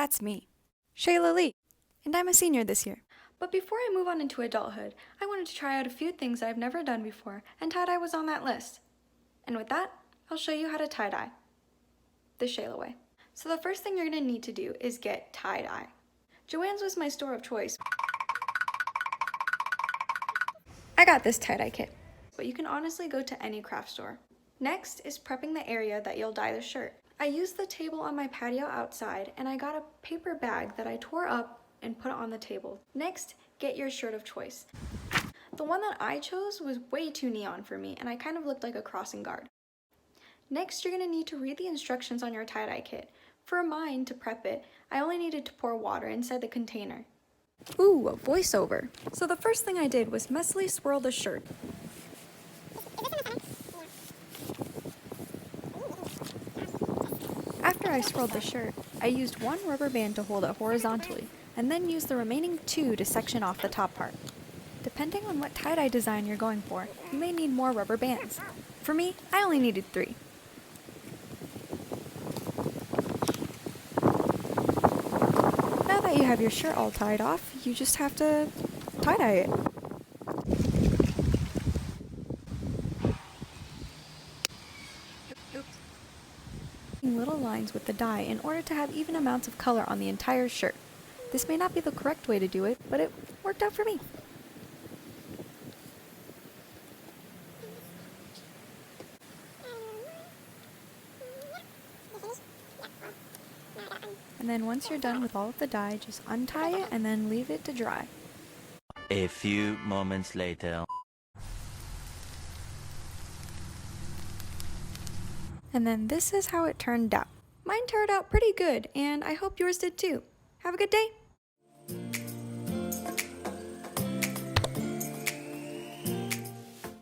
That's me, Shayla Lee, and I'm a senior this year. But before I move on into adulthood, I wanted to try out a few things I've never done before, and tie-dye was on that list. And with that, I'll show you how to tie-dye the Shayla way. So the first thing you're going to need to do is get tie-dye. Joann's was my store of choice. I got this tie-dye kit, but you can honestly go to any craft store. Next is prepping the area that you'll dye the shirt. I used the table on my patio outside, and I got a paper bag that I tore up and put on the table. Next, get your shirt of choice. The one that I chose was way too neon for me, and I kind of looked like a crossing guard. Next, you're going to need to read the instructions on your tie-dye kit. For mine, to prep it, I only needed to pour water inside the container. Ooh, a voiceover. So the first thing I did was messily swirl the shirt. After I swirled the shirt, I used one rubber band to hold it horizontally, and then used the remaining two to section off the top part. Depending on what tie-dye design you're going for, you may need more rubber bands. For me, I only needed 3. Now that you have your shirt all tied off, you just have to tie-dye it. Little lines with the dye in order to have even amounts of color on the entire shirt. This may not be the correct way to do it, but it worked out for me. And then once you're done with all of the dye, just untie it and then leave it to dry. A few moments later. And then this is how it turned out. Mine turned out pretty good, and I hope yours did too. Have a good day!